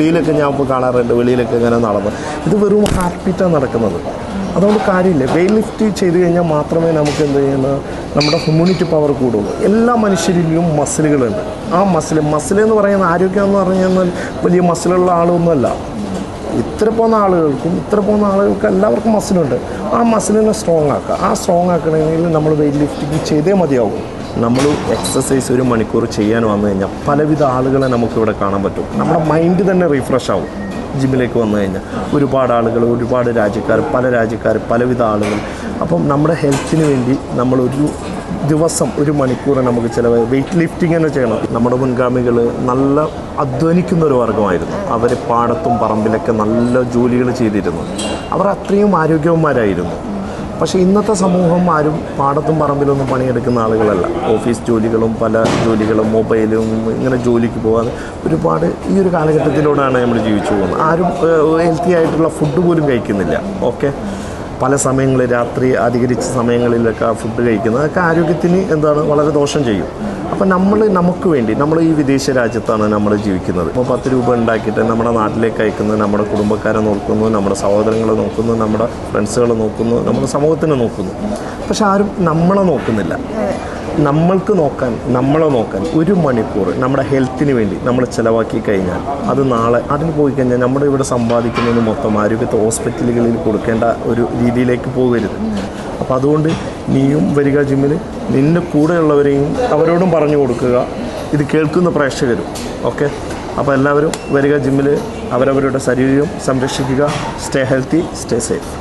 വെളിയിലൊക്കെ ഞാൻ ഇപ്പോൾ കാണാറുണ്ട്, വെളിയിലൊക്കെ ഇങ്ങനെ നടന്ന് ഇത് വെറും ഹാർട്ട് ബീറ്റാണ് നടക്കുന്നത്. അതുകൊണ്ട് കാര്യമില്ല. വെയിറ്റ് ലിഫ്റ്റ് ചെയ്ത് കഴിഞ്ഞാൽ മാത്രമേ നമുക്ക് എന്ത് ചെയ്യുന്നത് നമ്മുടെ ഹ്യൂമിനിറ്റി പവർ കൂടുള്ളൂ. എല്ലാ മനുഷ്യരിലും മസിലുകളുണ്ട്. ആ മസിലെന്ന് പറയുന്ന ആരോഗ്യം എന്ന് പറഞ്ഞു കഴിഞ്ഞാൽ വലിയ മസിലുള്ള ആളൊന്നുമല്ല. ഇത്ര പോകുന്ന ആളുകൾക്ക് എല്ലാവർക്കും മസിലുണ്ട്. ആ മസിലിനെ സ്ട്രോങ് ആക്കുക. ആ സ്ട്രോങ് ആക്കണമെങ്കിൽ നമ്മൾ വെയിറ്റ് ലിഫ്റ്റിംഗ് ചെയ്തേ മതിയാവും. നമ്മൾ എക്സസൈസ് 1 മണിക്കൂർ ചെയ്യാൻ വന്നു കഴിഞ്ഞാൽ പലവിധ ആളുകളെ നമുക്കിവിടെ കാണാൻ പറ്റും. നമ്മുടെ മൈൻഡ് തന്നെ റീഫ്രഷ് ആവും. ജിമ്മിലേക്ക് വന്നു കഴിഞ്ഞാൽ ഒരുപാട് ആളുകൾ, ഒരുപാട് രാജ്യക്കാർ, പലവിധ ആളുകൾ. അപ്പം നമ്മുടെ ഹെൽത്തിന് വേണ്ടി നമ്മളൊരു ദിവസം 1 മണിക്കൂർ നമുക്ക് ചിലവ് വെയിറ്റ് ലിഫ്റ്റിംഗ് തന്നെ ചെയ്യണം. നമ്മുടെ മുൻഗാമികൾ നല്ല അധ്വാനിക്കുന്ന ഒരു വർഗ്ഗമായിരുന്നു. അവർ പാടത്തും പറമ്പിലൊക്കെ നല്ല ജോലികൾ ചെയ്തിരുന്നു. അവർ അത്രയും ആരോഗ്യവന്മാരായിരുന്നു. പക്ഷേ ഇന്നത്തെ സമൂഹം ആരും പാടത്തും പറമ്പിലൊന്നും പണിയെടുക്കുന്ന ആളുകളല്ല. ഓഫീസ് ജോലികളും പല ജോലികളും മൊബൈലും ഇങ്ങനെ ജോലിക്ക് പോകാതെ ഒരുപാട് ഈ ഒരു കാലഘട്ടത്തിലൂടെയാണ് നമ്മൾ ജീവിച്ചു പോകുന്നത്. ആരും ഹെൽത്തി ആയിട്ടുള്ള ഫുഡ് പോലും കഴിക്കുന്നില്ല. ഓക്കെ, പല സമയങ്ങളിൽ രാത്രി അധികരിച്ച സമയങ്ങളിലൊക്കെ ആ ഫുഡ് കഴിക്കുന്നത് അതൊക്കെ ആരോഗ്യത്തിന് വളരെ ദോഷം ചെയ്യും. അപ്പം നമുക്ക് വേണ്ടി നമ്മൾ ഈ വിദേശ രാജ്യത്താണ് നമ്മൾ ജീവിക്കുന്നത്. ഇപ്പോൾ 10 രൂപ ഉണ്ടാക്കിയിട്ട് നമ്മുടെ നാട്ടിലേക്ക് അയക്കുന്നത്, നമ്മുടെ കുടുംബക്കാരെ നോക്കുന്നു, നമ്മുടെ സഹോദരങ്ങളെ നോക്കുന്നു, നമ്മുടെ ഫ്രണ്ട്സുകളെ നോക്കുന്നു, നമ്മുടെ സമൂഹത്തിനെ നോക്കുന്നു. പക്ഷെ ആരും നമ്മളെ നോക്കുന്നില്ല. നമ്മളെ നോക്കാൻ 1 മണിക്കൂർ നമ്മുടെ ഹെൽത്തിന് വേണ്ടി നമ്മൾ ചിലവാക്കി കഴിഞ്ഞാൽ അത് നാളെ അതിന് പോയി കഴിഞ്ഞാൽ നമ്മുടെ ഇവിടെ സമ്പാദിക്കുന്നത് മൊത്തം ആരോഗ്യത്തെ ഹോസ്പിറ്റലുകളിൽ കൊടുക്കേണ്ട ഒരു രീതിയിലേക്ക് പോകരുത്. അപ്പോൾ അതുകൊണ്ട് നീയും വരിക ജിമ്മിൽ, നിൻ്റെ കൂടെയുള്ളവരെയും അവരോടും പറഞ്ഞു കൊടുക്കുക, ഇത് കേൾക്കുന്ന പ്രേക്ഷകരും. ഓക്കെ, അപ്പോൾ എല്ലാവരും വരിക ജിമ്മിൽ, അവരവരുടെ ശരീരം സംരക്ഷിക്കുക. Stay healthy, stay safe.